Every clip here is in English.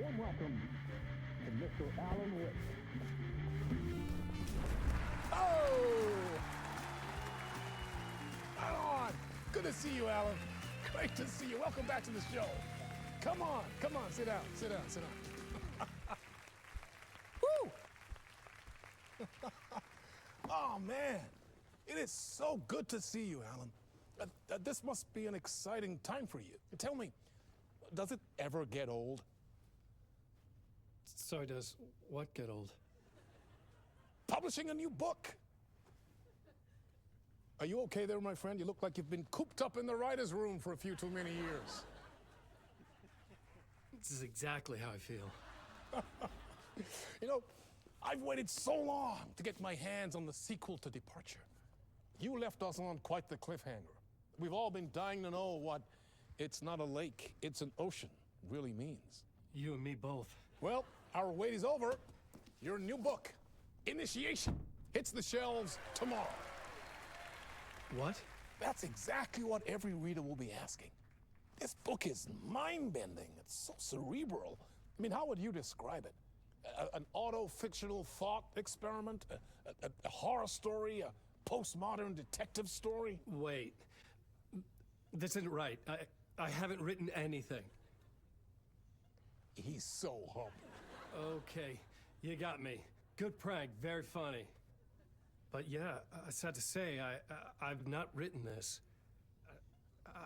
warm welcome to Mr. Alan Wake. Oh! Right on! Good to see you, Alan. Great to see you. Welcome back to the show. Come on, sit down, sit down, sit down. Woo! Oh, man. It is so good to see you, Alan. This must be an exciting time for you. Tell me, does it ever get old? Sorry, does what get old? Publishing a new book. Are you okay there, my friend? You look like you've been cooped up in the writer's room for a few too many years. This is exactly how I feel. You know, I've waited so long to get my hands on the sequel to Departure. You left us on quite the cliffhanger. We've all been dying to know what "it's not a lake, it's an ocean" really means. You and me both. Well, our wait is over. Your new book, Initiation, hits the shelves tomorrow. What? That's exactly what every reader will be asking. This book is mind-bending. It's so cerebral. I mean, how would you describe it? An auto-fictional thought experiment? A horror story? A postmodern detective story? Wait. This isn't right. I haven't written anything. He's so humble. Okay, you got me. Good prank, very funny. But yeah, sad to say, I've not written this.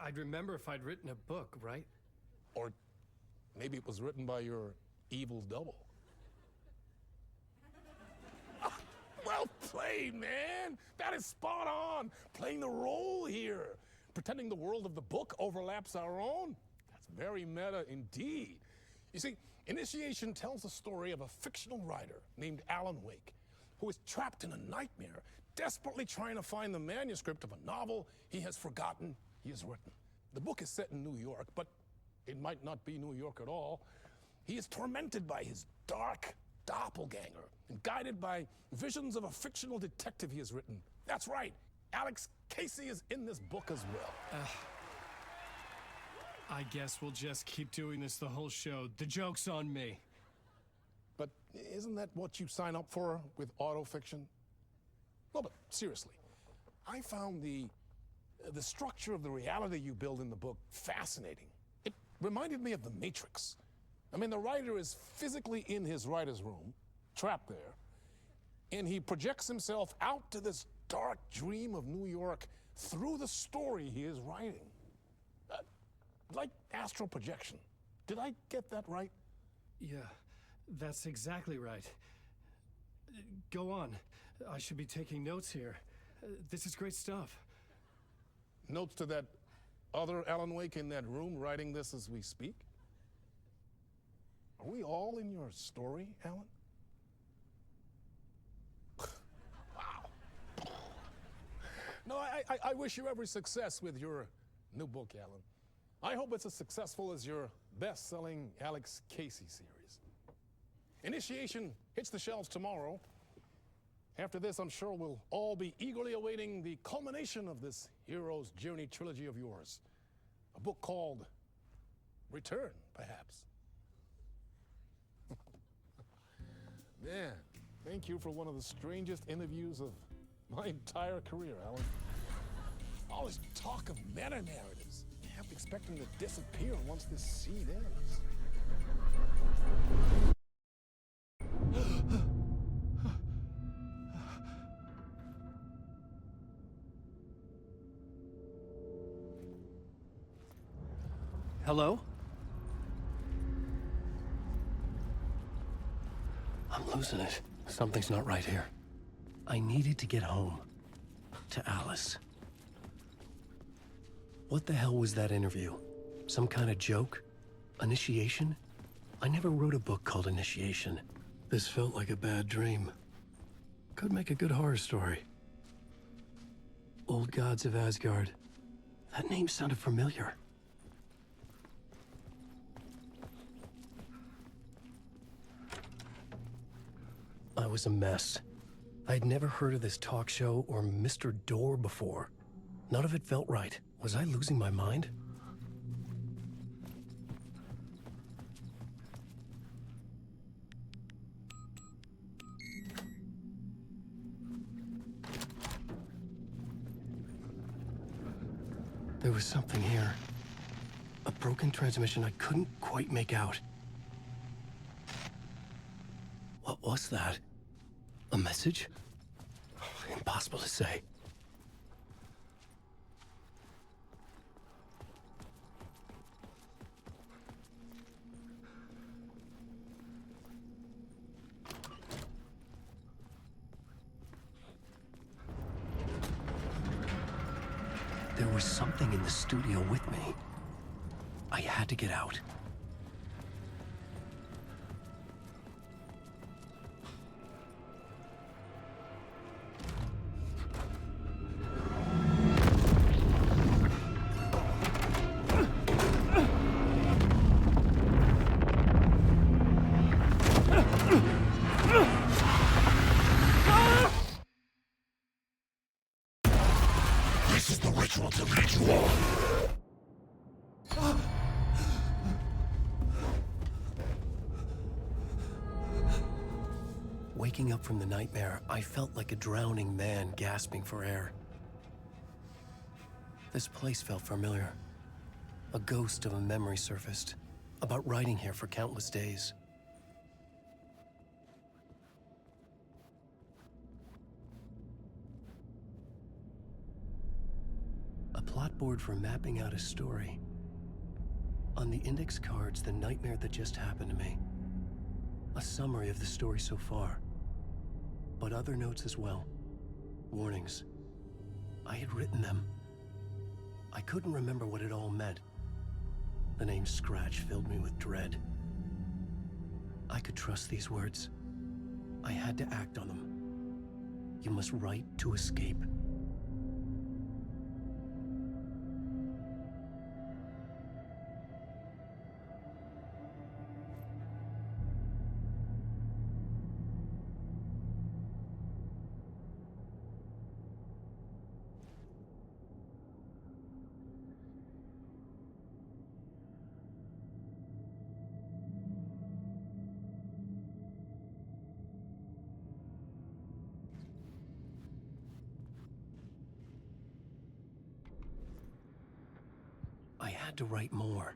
I'd remember if I'd written a book, right? Or maybe it was written by your evil double. Well played, man. That is spot on. Playing the role here. Pretending the world of the book overlaps our own. That's very meta indeed. You see, Initiation tells the story of a fictional writer named Alan Wake, who is trapped in a nightmare, desperately trying to find the manuscript of a novel he has forgotten he has written. The book is set in New York, but it might not be New York at all. He is tormented by his dark doppelganger and guided by visions of a fictional detective he has written. That's right, Alex Casey is in this book as well. I guess we'll just keep doing this the whole show. The joke's on me. But isn't that what you sign up for with autofiction? No, but seriously, I found the structure of the reality you build in the book fascinating. It reminded me of The Matrix. I mean, the writer is physically in his writer's room, trapped there, and he projects himself out to this dark dream of New York through the story he is writing. Like astral projection. Did I get that right? Yeah, that's exactly right. Go on. I should be taking notes here. This is great stuff. Notes to that other Alan Wake in that room writing this as we speak? Are we all in your story, Alan? Wow. No, I wish you every success with your new book, Alan. I hope it's as successful as your best-selling Alex Casey series. Initiation hits the shelves tomorrow. After this, I'm sure we'll all be eagerly awaiting the culmination of this hero's journey trilogy of yours. A book called Return, perhaps. Man, thank you for one of the strangest interviews of my entire career, Alan. All this talk of meta-narratives. I'm expecting to disappear once this scene ends. Hello? I'm losing it. Something's not right here. I needed to get home. To Alice. What the hell was that interview? Some kind of joke? Initiation? I never wrote a book called Initiation. This felt like a bad dream. Could make a good horror story. Old Gods of Asgard. That name sounded familiar. I was a mess. I'd never heard of this talk show or Mr. Door before. None of it felt right. Was I losing my mind? There was something here. A broken transmission I couldn't quite make out. What was that? A message? Impossible to say. There was something in the studio with me. I had to get out. This is the ritual to lead you on. Waking up from the nightmare, I felt like a drowning man gasping for air. This place felt familiar. A ghost of a memory surfaced, about riding here for countless days. A plot board for mapping out a story. On the index cards, the nightmare that just happened to me. A summary of the story so far. But other notes as well. Warnings. I had written them. I couldn't remember what it all meant. The name Scratch filled me with dread. I could trust these words. I had to act on them. You must write to escape. I had to write more.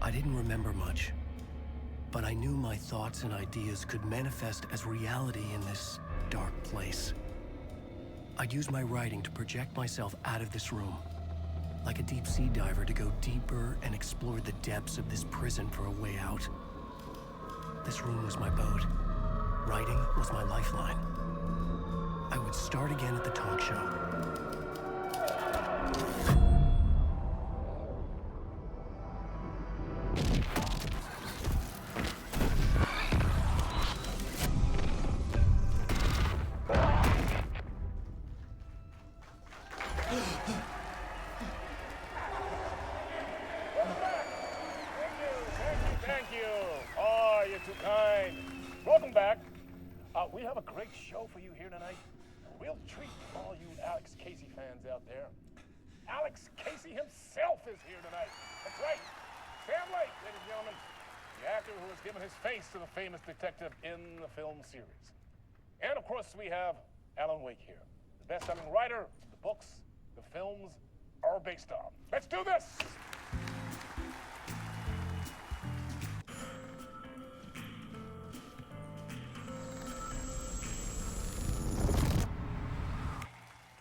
I didn't remember much, but I knew my thoughts and ideas could manifest as reality in this dark place. I'd use my writing to project myself out of this room. Like a deep-sea diver to go deeper and explore the depths of this prison for a way out. This room was my boat. Writing was my lifeline. I would start again at the talk show. Welcome back. We have a great show for you here tonight. A real treat for all you Alex Casey fans out there. Alex Casey himself is here tonight. That's right. Sam Lake, ladies and gentlemen. The actor who has given his face to the famous detective in the film series. And of course, we have Alan Wake here. The best-selling writer the books the films are based on. Let's do this!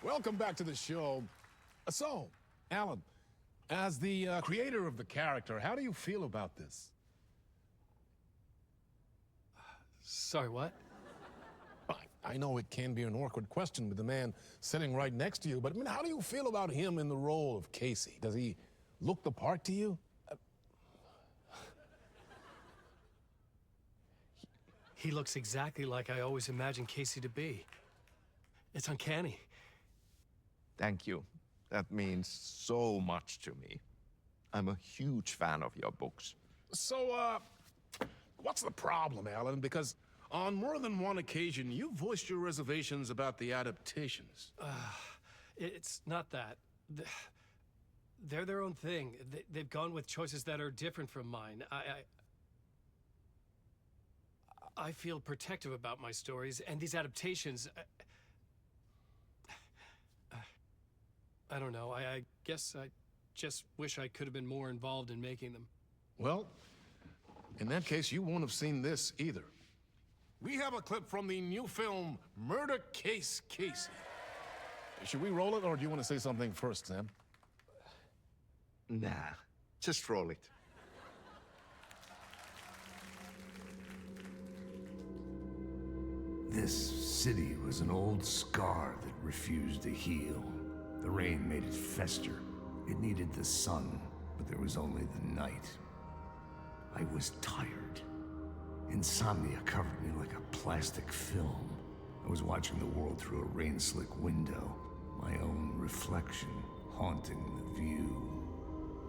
Welcome back to the show. So, Alan, as the creator of the character, how do you feel about this? Sorry, what? I know it can be an awkward question with the man sitting right next to you, but I mean, how do you feel about him in the role of Casey? Does he look the part to you? He looks exactly like I always imagined Casey to be. It's uncanny. Thank you. That means so much to me. I'm a huge fan of your books. So, what's the problem, Alan? Because on more than one occasion, you voiced your reservations about the adaptations. It's not that. They're their own thing. They've gone with choices that are different from mine. I feel protective about my stories, and these adaptations... I don't know. I guess I just wish I could have been more involved in making them. Well, in that case, you won't have seen this either. We have a clip from the new film, Murder Case Casey. Should we roll it, or do you want to say something first, Sam? Nah, just roll it. This city was an old scar that refused to heal. The rain made it fester. It needed the sun, but there was only the night. I was tired. Insomnia covered me like a plastic film. I was watching the world through a rain-slick window, my own reflection haunting the view.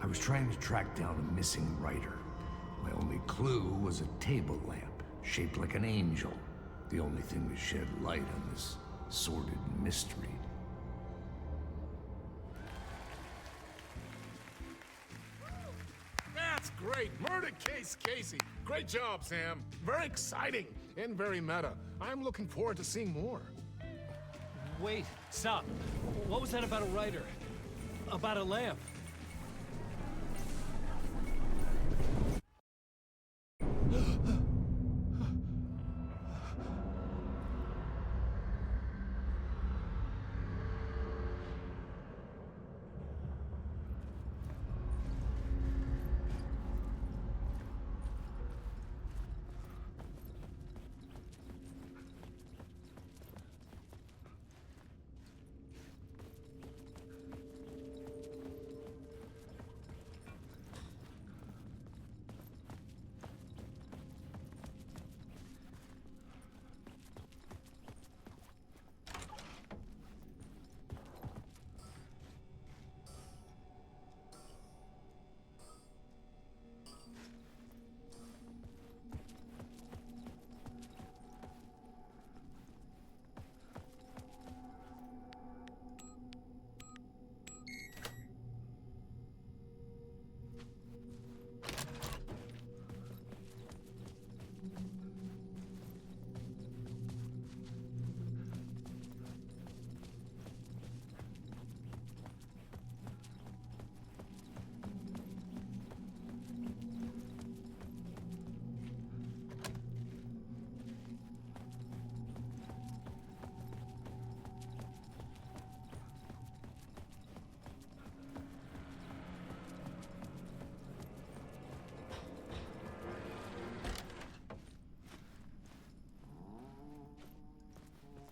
I was trying to track down a missing writer. My only clue was a table lamp, shaped like an angel. The only thing to shed light on this sordid mystery. That's great! Murder Case Casey! Great job, Sam. Very exciting and very meta. I'm looking forward to seeing more. Wait, stop. What was that about a writer? About a lamp?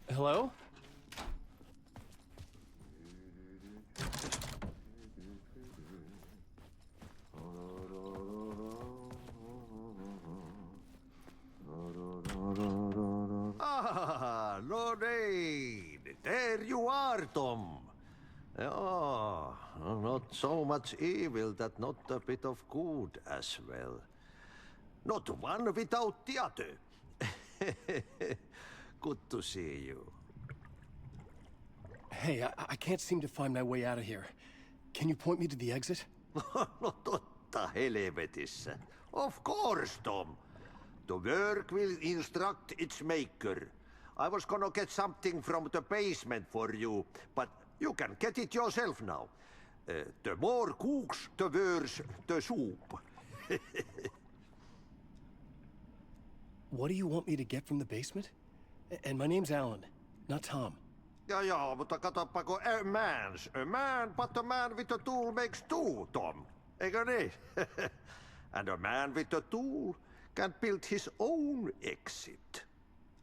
Hello? Ah, Lorraine! There you are, Tom. Oh, not so much evil that not a bit of good as well. Not one without the other. Good to see you. Hey, I can't seem to find my way out of here. Can you point me to the exit? No totta helvetissä. Of course, Tom. The work will instruct its maker. I was gonna get something from the basement for you, but you can get it yourself now. The more cooks, the worse the soup. What do you want me to get from the basement? And my name's Alan, not Tom. Ja, mutta katsopako a man, but a man with a tool makes two, Tom. Eikö niin? And a man with a tool can build his own exit.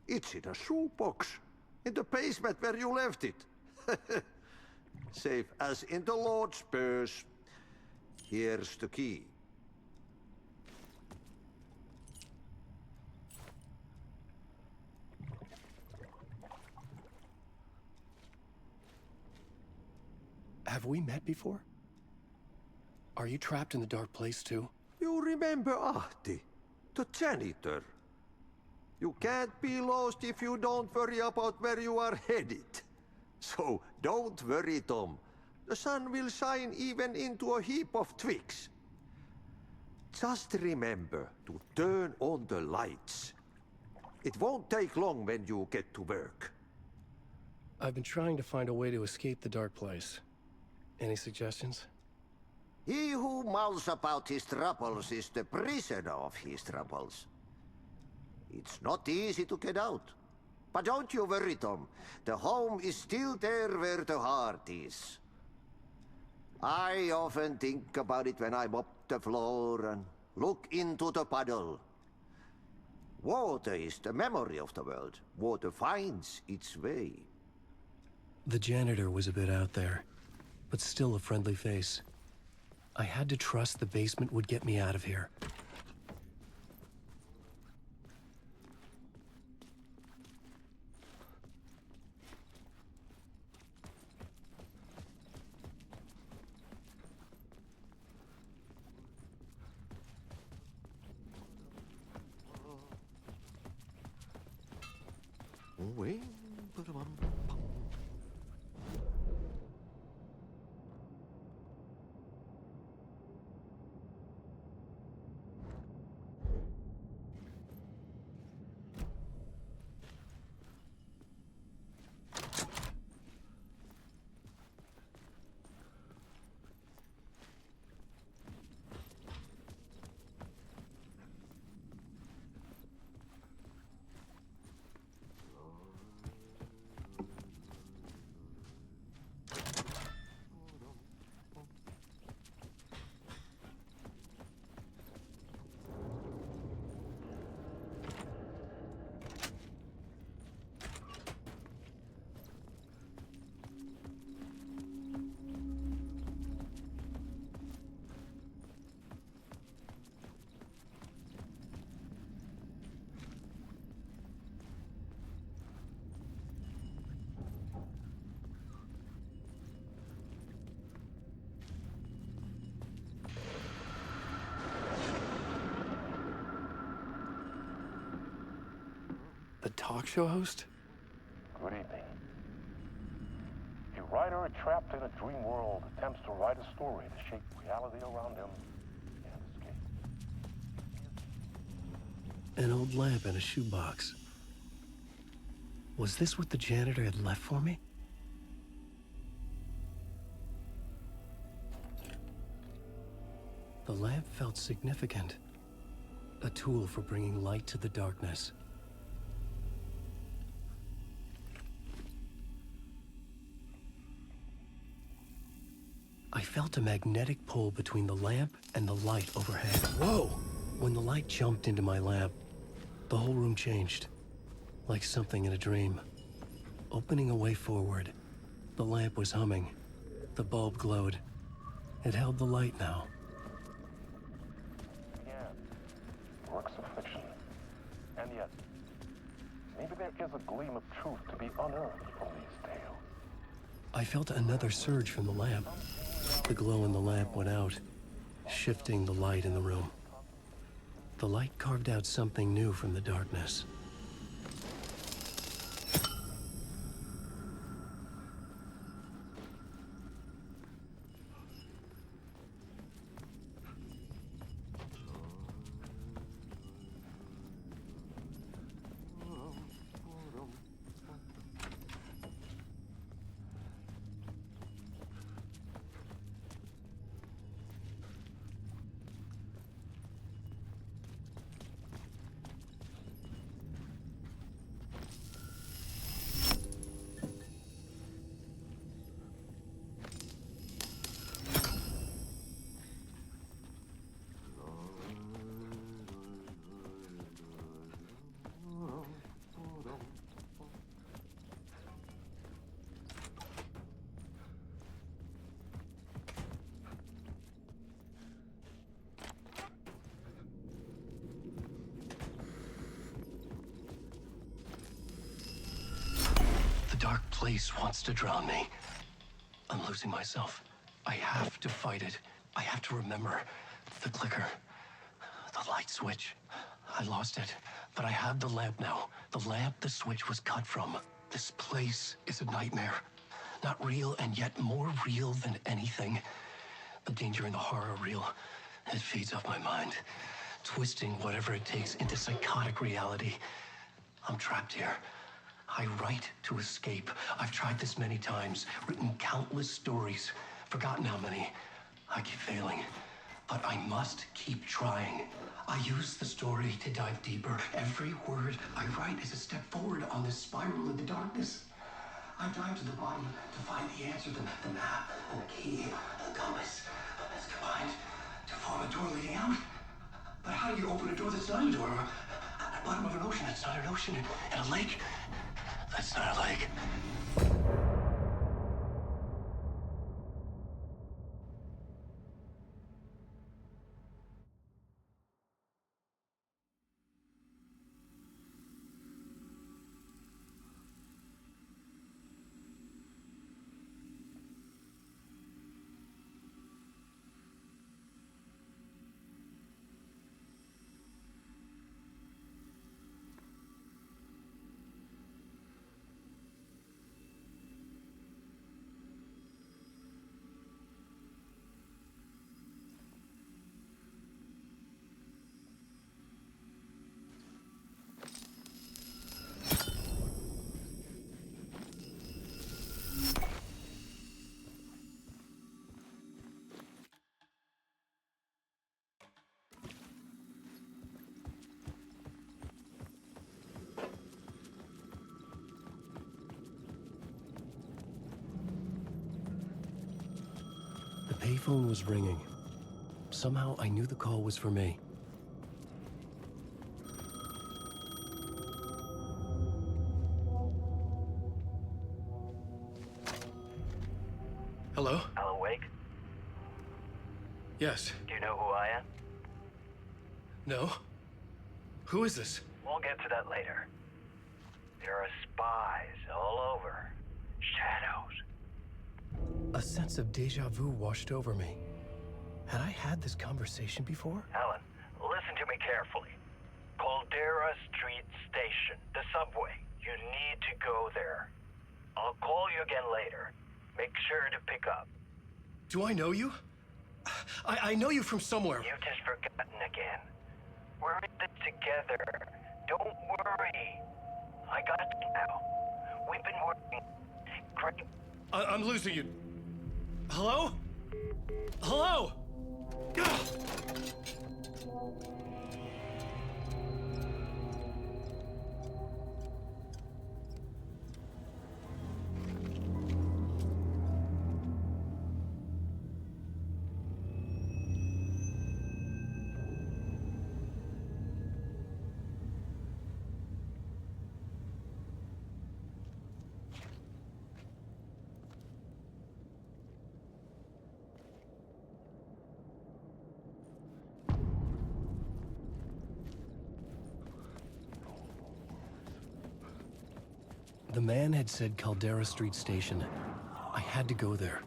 It's in a shoebox, in the basement where you left it. Safe as in the Lord's purse. Here's the key. Have we met before? Are you trapped in the dark place too? You remember Ahti, the janitor. You can't be lost if you don't worry about where you are headed. So don't worry, Tom. The sun will shine even into a heap of twigs. Just remember to turn on the lights. It won't take long when you get to work. I've been trying to find a way to escape the dark place. Any suggestions? He who mulls about his troubles is the prisoner of his troubles. It's not easy to get out. But don't you worry, Tom. The home is still there where the heart is. I often think about it when I mop the floor and look into the puddle. Water is the memory of the world. Water finds its way. The janitor was a bit out there, but still a friendly face. I had to trust the basement would get me out of here. The talk show host? Good evening. A writer trapped in a dream world attempts to write a story to shape reality around him and escape. An old lamp in a shoebox. Was this what the janitor had left for me? The lamp felt significant. A tool for bringing light to the darkness. I felt a magnetic pull between the lamp and the light overhead. Whoa! When the light jumped into my lamp, the whole room changed. Like something in a dream. Opening a way forward, the lamp was humming. The bulb glowed. It held the light now. Yeah, works of fiction. And yet, maybe there is a gleam of truth to be unearthed from these tales. I felt another surge from the lamp. The glow in the lamp went out, shifting the light in the room. The light carved out something new from the darkness. The dark place wants to drown me. I'm losing myself. I have to fight it. I have to remember. The clicker. The light switch. I lost it. But I have the lamp now. The lamp the switch was cut from. This place is a nightmare. Not real, and yet more real than anything. The danger in the horror reel. It feeds off my mind, twisting whatever it takes into psychotic reality. I'm trapped here. I write to escape. I've tried this many times, written countless stories, forgotten how many. I keep failing, but I must keep trying. I use the story to dive deeper. Every word I write is a step forward on this spiral into darkness. I dive to the bottom to find the answer, the map, and the key, the compass. It's combined to form a door leading out. But how do you open a door that's not a door? At the bottom of an ocean that's not an ocean, and a lake that's not a lake. The payphone was ringing. Somehow I knew the call was for me. Hello? Alan Wake? Yes. Do you know who I am? No? Who is this? We'll get to that later. There are spies all over. Shadows. A sense of deja vu washed over me. Had I had this conversation before? Alan, listen to me carefully. Caldera Street Station, the subway. You need to go there. I'll call you again later. Make sure to pick up. Do I know you? I know you from somewhere. You've just forgotten again. We're in this together. Don't worry. I got you now. We've been working great. I'm losing you. Hello? Hello? Gah! The man had said Caldera Street Station. I had to go there.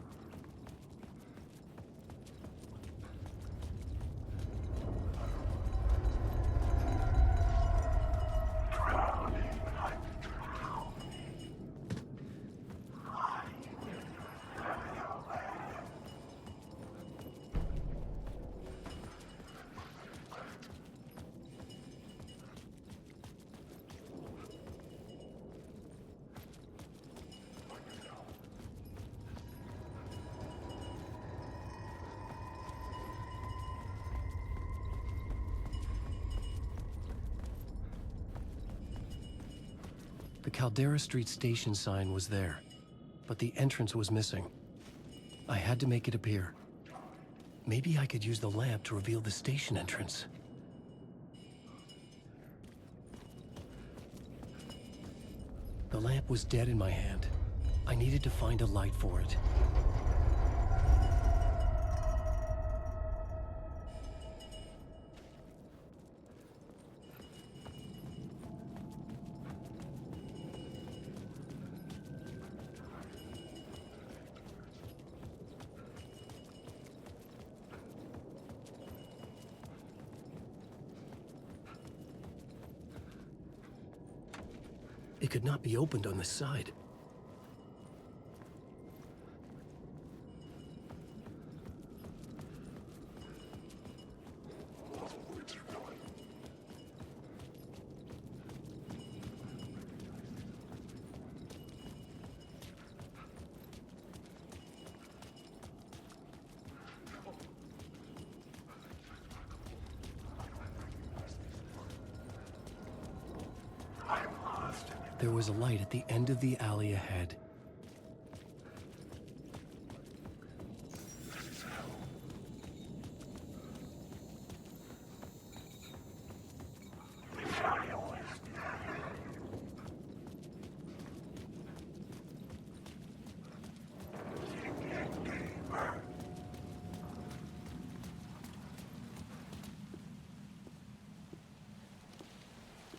The Caldera Street Station sign was there, but the entrance was missing. I had to make it appear. Maybe I could use the lamp to reveal the station entrance. The lamp was dead in my hand. I needed to find a light for it. It could not be opened on this side. There was a light at the end of the alley ahead.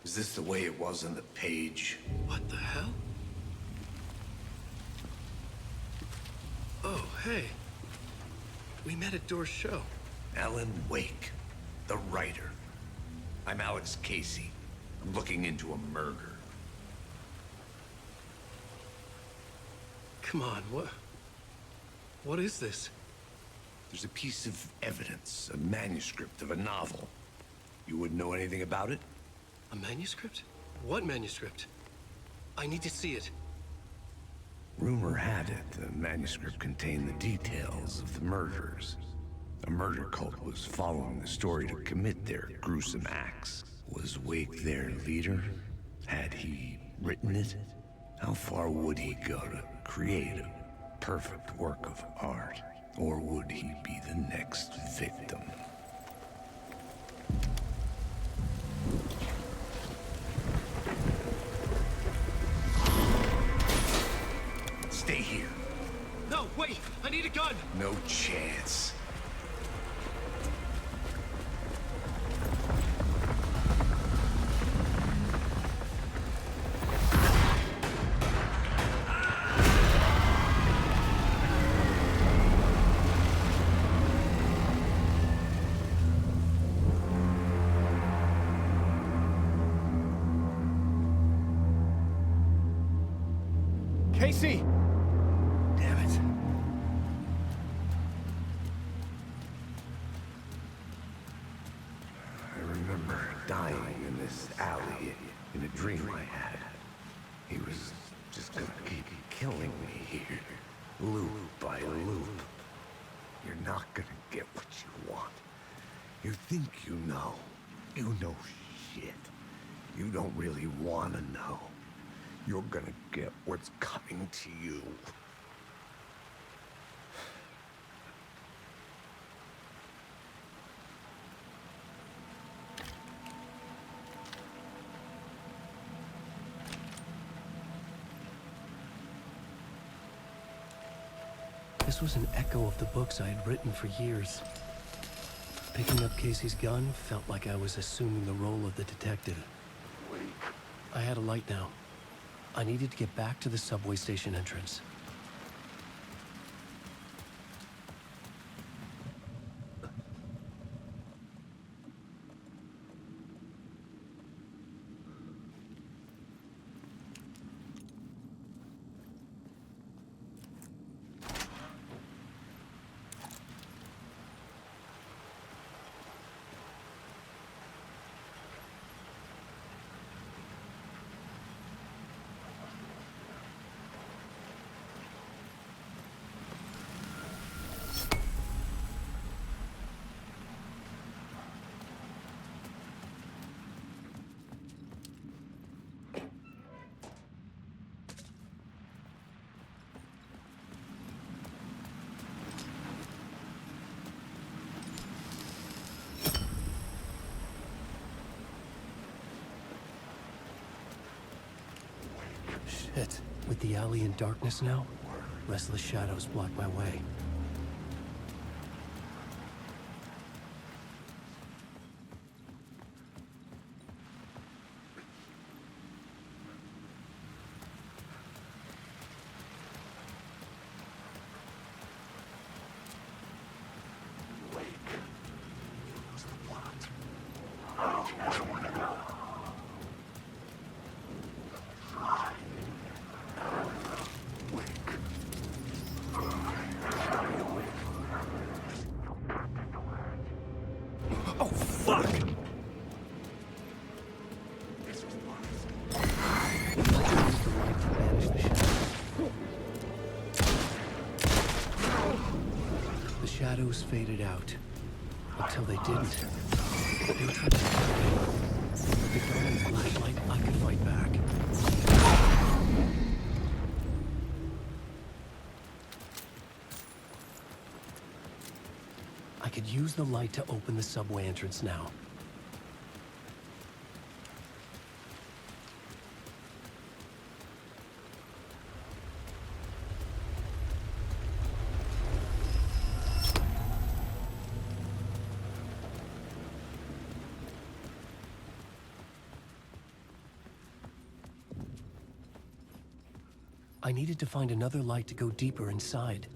Is this the way it was on the page? What the hell? Oh, hey. We met at Door's show. Alan Wake, the writer. I'm Alex Casey. I'm looking into a murder. Come on, what is this? There's a piece of evidence, a manuscript of a novel. You wouldn't know anything about it? A manuscript? What manuscript? I need to see it. Rumor had it the manuscript contained the details of the murders. A murder cult was following the story to commit their gruesome acts. Was Wake their leader? Had he written it? How far would he go to create a perfect work of art? Or would he be the next victim? Stay here. No, wait! I need a gun! No chance. Casey! Damn it. I remember dying in this alley in a dream I had. He was just gonna keep killing me here, loop by loop. You're not gonna get what you want. You think you know. You know shit. You don't really wanna know. You're gonna get what's coming to you. This was an echo of the books I had written for years. Picking up Casey's gun felt like I was assuming the role of the detective. I had a light now. I needed to get back to the subway station entrance. Shit. With the alley in darkness now, restless shadows block my way. Oh, fuck! The shadows faded out. Until they didn't. They were trying to kill me. With the dawn and flashlight, I could fight back. I could use the light to open the subway entrance now. I needed to find another light to go deeper inside.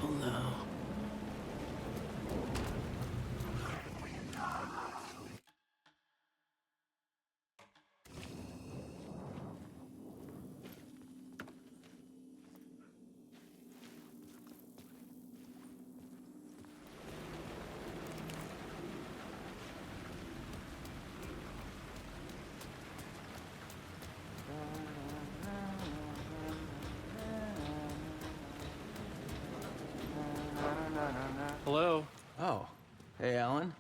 Careful now. Hello? Oh, hey, Alan.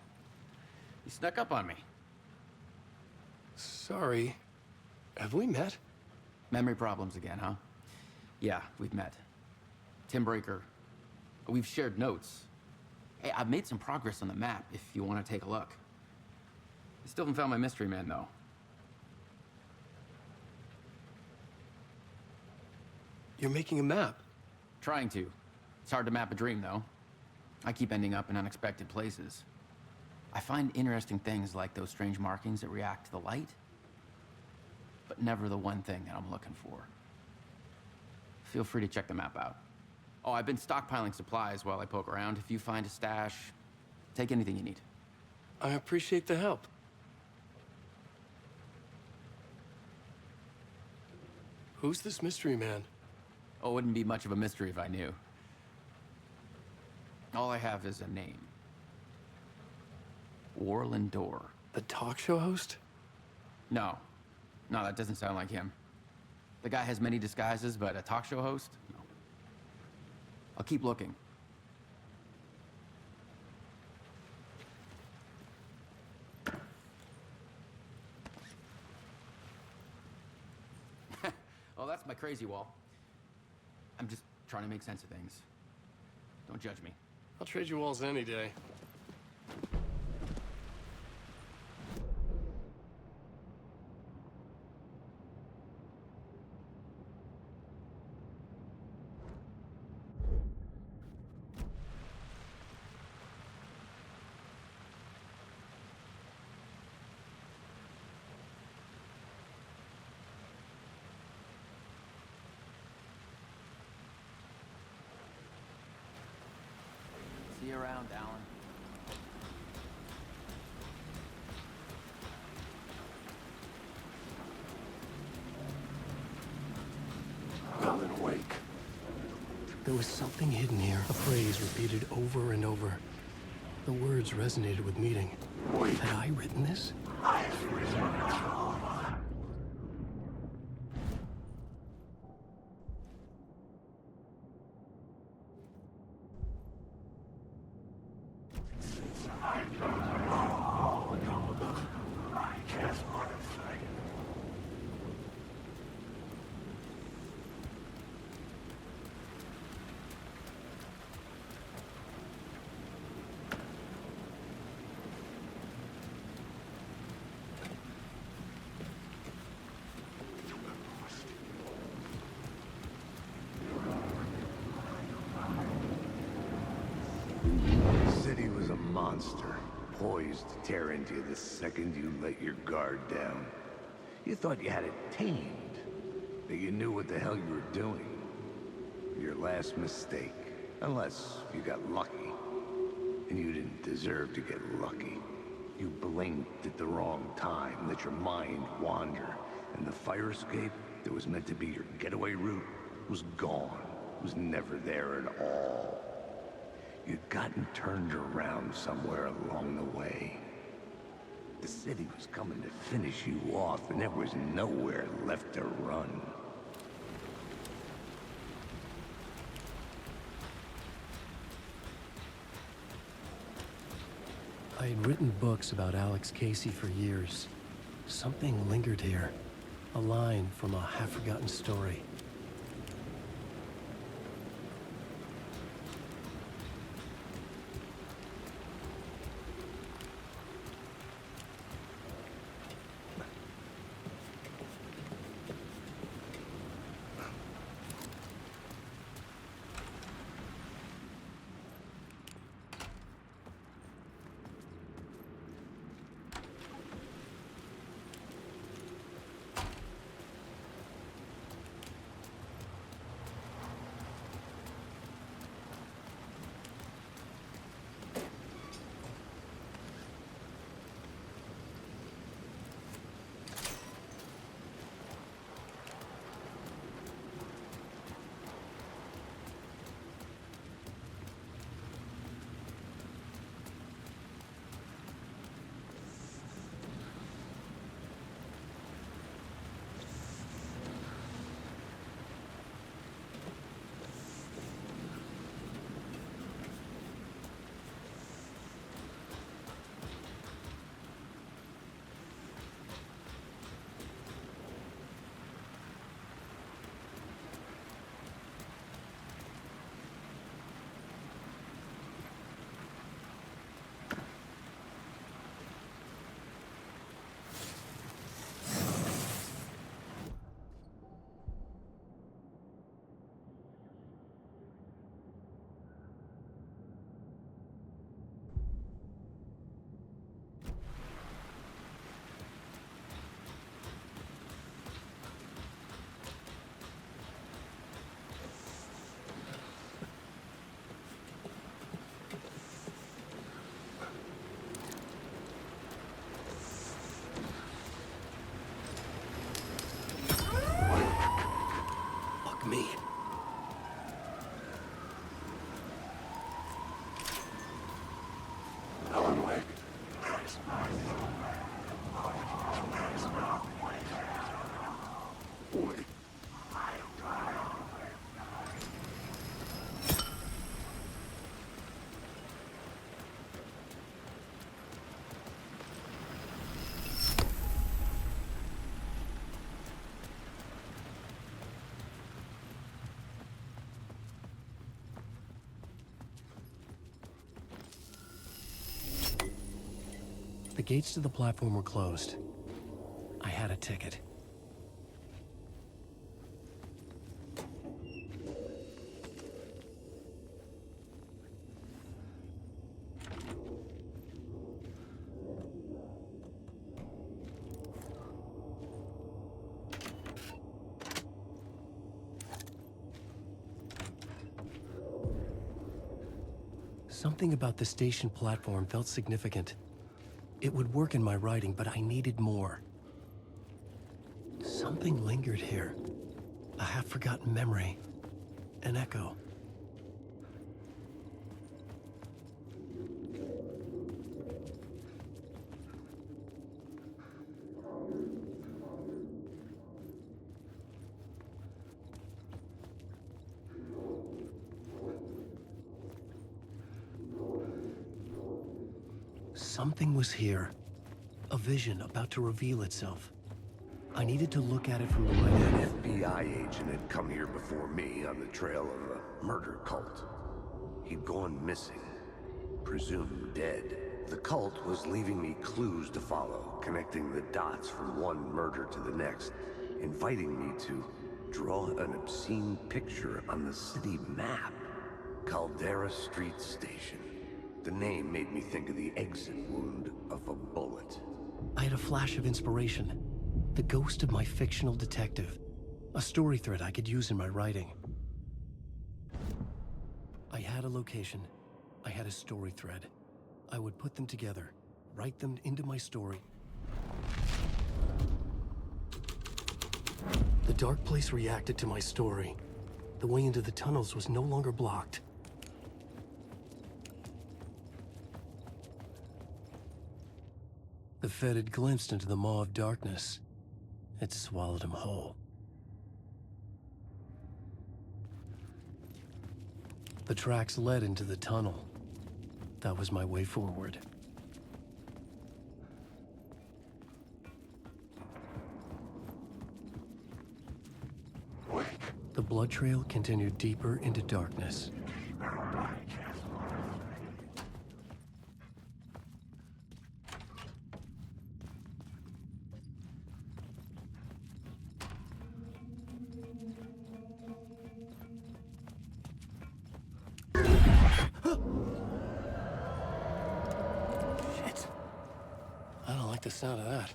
You snuck up on me. Sorry. Have we met? Memory problems again, huh? Yeah, we've met. Tim Breaker. We've shared notes. Hey, I've made some progress on the map if you want to take a look. I still haven't found my mystery man, though. You're making a map. Trying to. It's hard to map a dream, though. I keep ending up in unexpected places. I find interesting things like those strange markings that react to the light, but never the one thing that I'm looking for. Feel free to check the map out. Oh, I've been stockpiling supplies while I poke around. If you find a stash, take anything you need. I appreciate the help. Who's this mystery man? Oh, it wouldn't be much of a mystery if I knew. All I have is a name. Warland Dorr. The talk show host? No. No, that doesn't sound like him. The guy has many disguises, but a talk show host? No. I'll keep looking. Oh, that's my crazy wall. I'm just trying to make sense of things. Don't judge me. I'll trade you walls any day. See you around, Alan. Alan, awake. There was something hidden here, a phrase repeated over and over. The words resonated with meaning. Wait. Had I written this? I've written it. city was a monster, poised to tear into you the second you let your guard down. You thought you had it tamed, that you knew what the hell you were doing. Your last mistake, unless you got lucky. And you didn't deserve to get lucky. You blinked at the wrong time, let your mind wander, and the fire escape that was meant to be your getaway route was gone, was never there at all. You'd gotten turned around somewhere along the way. The city was coming to finish you off, and there was nowhere left to run. I had written books about Alex Casey for years. Something lingered here. A line from a half-forgotten story. Me. The gates to the platform were closed. I had a ticket. Something about the station platform felt significant. It would work in my writing, but I needed more. Something lingered here. A half-forgotten memory. An echo. Something was here. A vision about to reveal itself. I needed to look at it from the right An angle. FBI agent had come here before me on the trail of a murder cult. He'd gone missing, presumed dead. The cult was leaving me clues to follow, connecting the dots from one murder to the next, inviting me to draw an obscene picture on the city map. Caldera Street Station. The name made me think of the exit wound of a bullet. I had a flash of inspiration. The ghost of my fictional detective. A story thread I could use in my writing. I had a location. I had a story thread. I would put them together, write them into my story. The dark place reacted to my story. The way into the tunnels was no longer blocked. The Fed had glimpsed into the maw of darkness. It swallowed him whole. The tracks led into the tunnel. That was my way forward. The blood trail continued deeper into darkness. Shit. I don't like the sound of that.